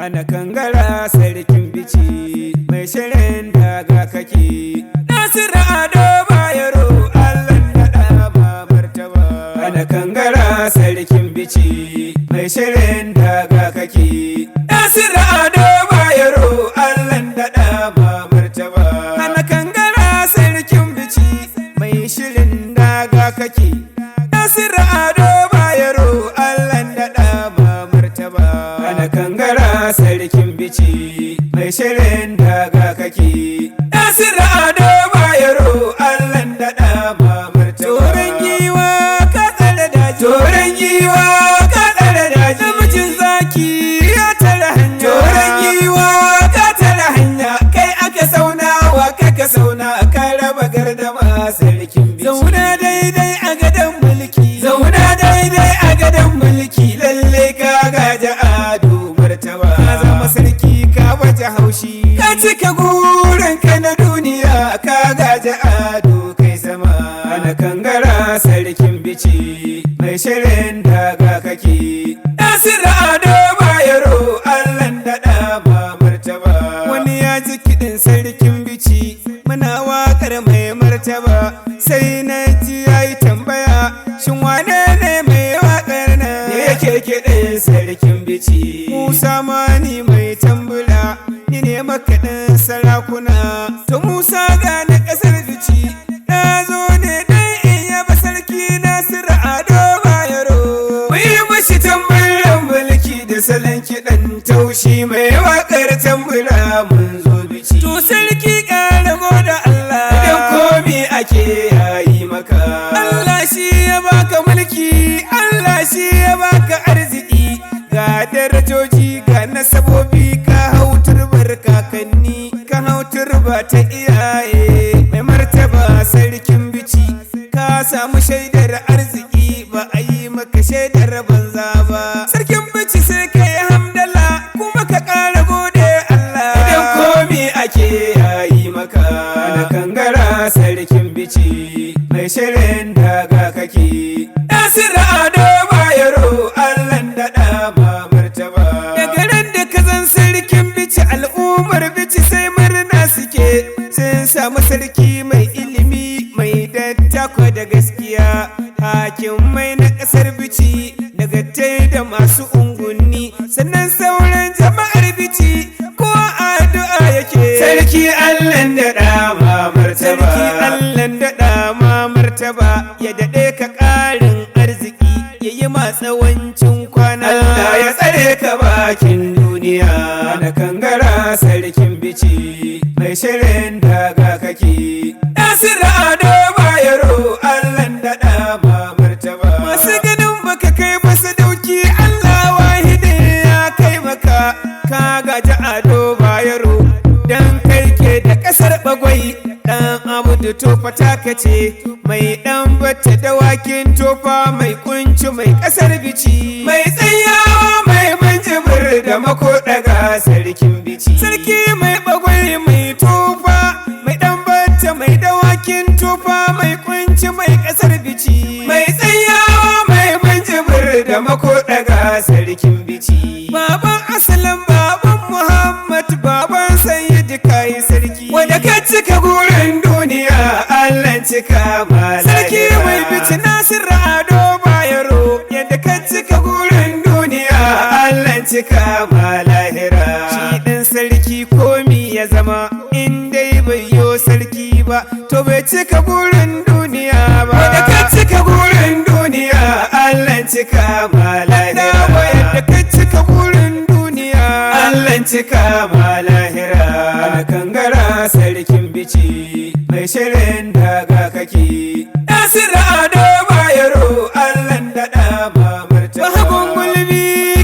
Ana kangara sarkin bici mai shirin daga kake. Nasiru Ado Bayero Allah naɗa ba martaba. Ana kangara sarkin bici mai shirin daga kake. Nasiru Ado Bayero Allah naɗa ba martaba. Ana kangara sarkin bici mai shirin daga kake. Nasiru Ado Bayero Allah naɗa ba martaba. Ana kangara sarkin bici mai shirin daga kake. Nasiru Ado Bayero Allah naɗa ba martaba. Toren giwa ka tsare daji. Toren giwa ka tsare daji. Namijin zaki ya tare hanya. Toren giwa ka tare hanya. Kai aka saunawa kai ka sauna ka raba gardama sarkin bici. Zauna daidai a gadon mulki. Zauna daidai a gadon mulki. Lalle ka gaji ado martaba. Ka zama sarki ka baje haushi. Ka cika gurinka na duniya ka gaji ado kai sama. Ana kangara sarkin bici mai shirin daga kake. Nasiru Ado Bayero Allah naɗa ba martaba. Wani ya ji kiɗin sarkin bici muna waƙar mai martaba. Sai na ji ya yi tambaya shin wane ne mai waƙar nan da yake kiɗin sarkin bici. Musa Mani mai tambula ni ne makaɗin sarakuna. To Musa ga na ƙasar bici na zo ne dan in yaba sarki Nasiru Ado Bayero. Mai mashi tamburan mulki da salon kiɗan taushi mai waƙar tambura mun zo bici. To sarki ƙaramo da Allah idan komi ake yayi maka. Allah shi ya baka mulki, Allah shi ya baka arziki. Ga darajoji ga nasabobi ka hau turbar kakanni, ka hau turba ta iyaye. Mai martaba sarkin bici ka samu shaidar arziki ba a yi maka shaidar banza ba. Sarkin bici sai ka yi hamdala kuma ka ƙara gode Allah idan komi ake yayi maka. Ana kangara sarkin bici mai shirin daga kake. Nasiru Ado Bayero Allah naɗa ba martaba. Daga ran da ka zan sarkin bici al'ummar bici sai murna suke. Sun samu sarki mai ilimi mai dattako da gaskiya. Hakimai na ƙasar bici nagartai da masu ungunni. Sannan sauran jama'ar bici ko addu'a yake. Sarki Allah naɗa ma martaba. Sarki Allah naɗa ma martaba. Ya daɗe ka ƙarin arziki ya yi ma tsawancin kwana. Allah ya tsare ka bakin duniya. Ana kangara sarkin bici mai shirin daga kake. Nasiru Ado Bayero Allah naɗa ma martaba. Masu ganin baka kai ba sadauki Allah wahidin ya kai maka. Ka gaji Ado Bayero dan kai ke da ƙasar bagwai. Dan Abudu Tofa taka ce mai dan bata dawakin tofa mai kunci mai ƙasar bici. Mai tsayawa mai manjibir da makoɗaga sarkin bici. Sarki mai bagwai mai tofa mai dan bata mai dawakin tofa mai kunci mai ƙasar bici. Mai tsayawa mai manjibir da makoɗaga sarkin bici. Baban Asalam baban Muhammad baban Sayyid kai sarki. Wanda ka cika gurin duniya Allah cika ma lahira. Sarki mai bici Nasiru Ado Bayero yadda ka cika gurin duniya Allah cika ma lahira. Shi ɗin sarki komi ya zama in dai bai yo sarki ba to bai cika gurin duniya ba. Wanda ka cika gurin duniya Allah cika ma lahira. Yadda ka cika gurin duniya Allah cika ma lahira. Ana kangara sarkin bici mai shirin daga kake. Nasiru Ado Bayero Allah naɗa ba martaba. Mahagun gulbi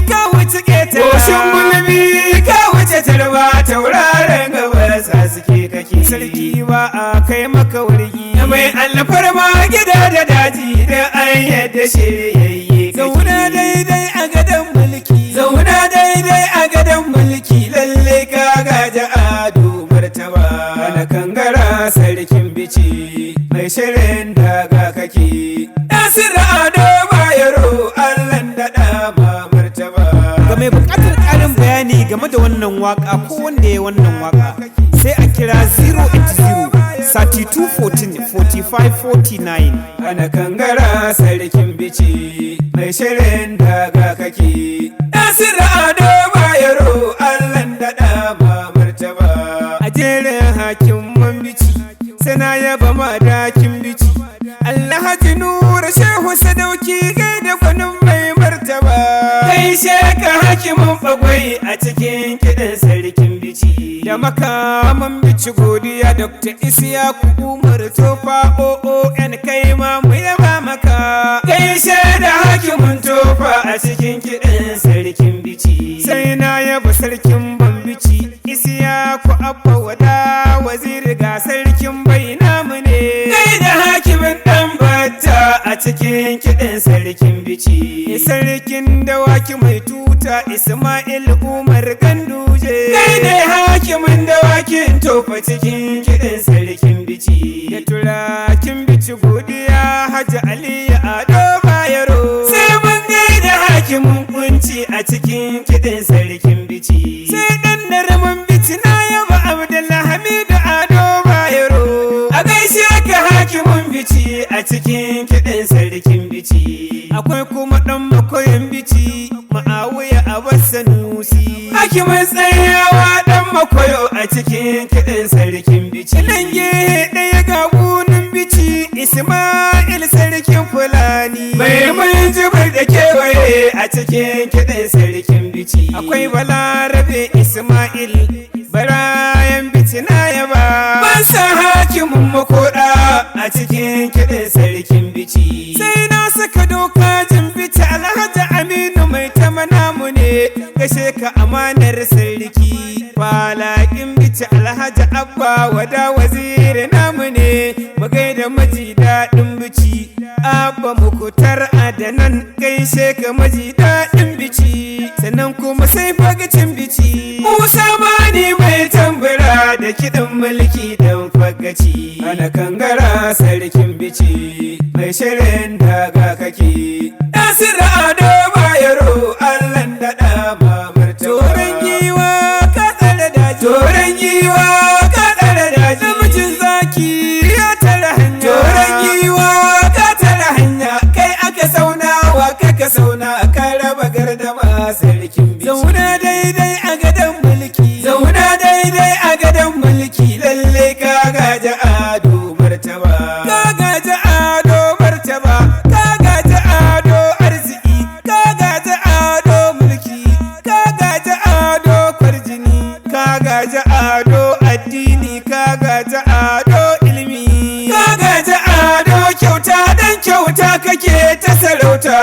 ka wuce ƙeta. Goshin gulbi ka wuce tarba tauraren gabas haske kake. Sarki ba a kai maka wurgi mai alfarma gida da daji da an yadda shiryayye. Zauna daidai a gadon mulki. Zauna daidai a gadon mulki. Lalle ka gaji ado martaba. Ana kangara sarkin bici mai shirin daga kake. Nasiru Ado Bayero Allah naɗa ba martaba. Ga mai buƙatar ƙarin bayani game da wannan waka ko wanda ya wannan waka sai a kira 080 32 14 45 49. Ana kangara sarkin bici mai shirin daga kake Nasiru Ado Bayero Allah daɗa ma martaba a jerin hakiman bici sana yaba madakin bici Alhaji Nura Shehu Sadauki gaida gwanin mai martaba gaishe ka hakimin bagwai a cikin kiɗan sarkin bici da makaman bici godiya Dr. Isiyaku Umar Tofa OON kai ma mu yaba maka gaishe da hakimin Tofa a cikin kiɗan sarkin bici sai na yaba sarkin Bambici Isiyaku Abba Wada waziri ga sarkin bai namu ne gaida hakimin dan bata a cikin kiɗan sarkin bici sarkin dawaki mai tuta Ismail Umar Ganduje gaida hakimin dawakin Tofa cikin kiɗan sarkin bici da turakin bici godiya Hajji Aliyu Ado Bayero sai mun gaida hakimin kunci a cikin kiɗan sarkin bici sai dan darman bici na yaba Abdullahi Hamidu Ado Bayero a gaishe ka hakimin bici a cikin kiɗan sarkin bici akwai kuma dan makoyin bici Ma'awiya Abbas Sanusi hakimin tsayawa dan makoyo a cikin kiɗan sarkin bici lange ɗaya ga gunin bici Ismail sarkin Fulani mai mun jibar da kewaye a cikin kiɗan sarkin bici akwai Balarabe Ismail Barayan bici na yaba ban san hakimin makoda a cikin kiɗan sarkin bici sai na saka doka jin bici Alhaji Aminu mai tamana mu ne gashe ka amanar sarki falakin bici Alhaji Abba Wada waziri namu ne mu gaida maji daɗin bici Abba Mukutar Adanan gaishe ka maji daɗin bici sannan kuma sai fagacin bici Musa Mani mai tambura da kiɗan mulki dan fagaci ana kangara sarkin bici mai shirin daga kake Nasiru Ado Bayero Allah daɗa ma martaba toren giwa ka tsare daji toren giwa ka tsare daji namijin zaki ya tare hanya toren giwa ka tare hanya kai aka sauna wa ka sauna ka raba gardama sarkin bici zauna daidai a gadon mulki zauna daidai a gadon mulki lalle ka gaji ado martaba ka gaji ado martaba ka gaji ado arziki ka gaji ado mulki ka gaji ado kwarjini ka gaji ado addini ka gaji ado ilimi ka gaji ado kyauta dan kyauta kake ta sarauta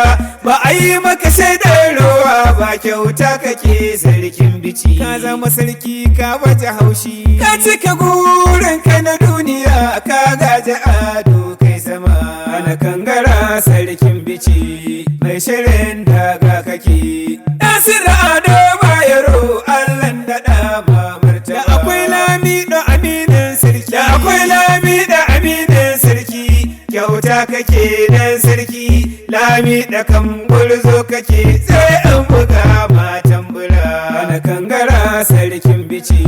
ba a yi maka shaidar rowa ba kyauta kake sarkin bici ka zama sarki ka baje haushi ka cika gurin ka na duniya ka gaji ado kai sama ana kangara sarkin bici mai shirin daga kake Nasiru Ado Bayero Allah daɗa ma martaba da akwai Lamido Aminin sarki da akwai Lamido Aminin sarki kyauta kake dan sarki Lamido kan gurzo kake sai an buga matan bura ana kangara sarkin bici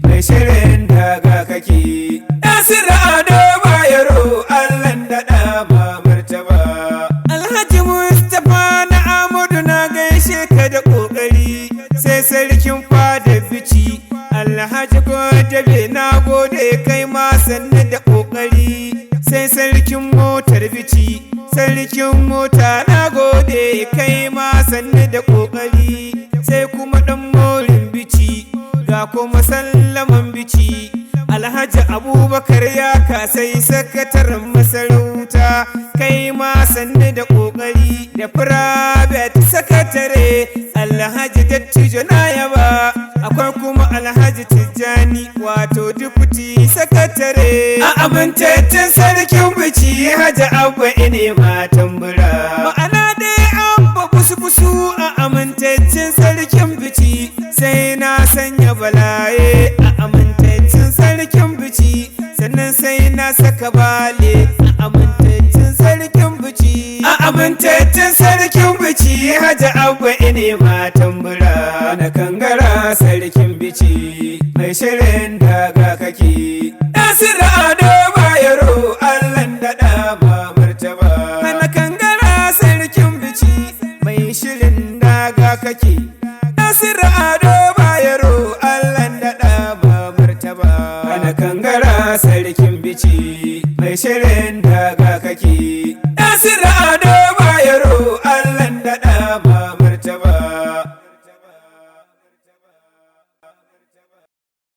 mai shirin daga kake Nasiru Ado Bayero Allah daɗa ma martaba Alhaji Mustapha na Amadu na gaishe ka da kokari sai sarkin fada bici Alhaji Godabe na gode kai ma sanne da kokari sai sarkin motar bici sarkin mota na gode kai ma sanne da kokari sai kuma dan morin bici ga kuma sallaman bici Alhaji Abubakar ya kasai sakataren masarauta kai ma sanne da kokari da private sakatare Alhaji Dattijo na yaba akwai kuma Alhaji Tijjani wato deputy sakatare a amintaccen sarkin bici Haji Abba ine matan bura ma'ana dai Abba kusu a amintaccen sarkin bici sai na sanya balaye a amintaccen sarkin bici sannan sai na saka bale a amintaccen sarkin bici a amintaccen sarkin bici Haji Abba ine matan bura ana kangara sarkin bici mai shirin daga kake Nasiru Ado Bayero Allah daɗa ma martaba ana kangara sarkin bici mai shirin daga kake Nasiru Ado Bayero Allah daɗa ma martaba ana kangara sarkin bici mai shirin daga kake Nasiru Ado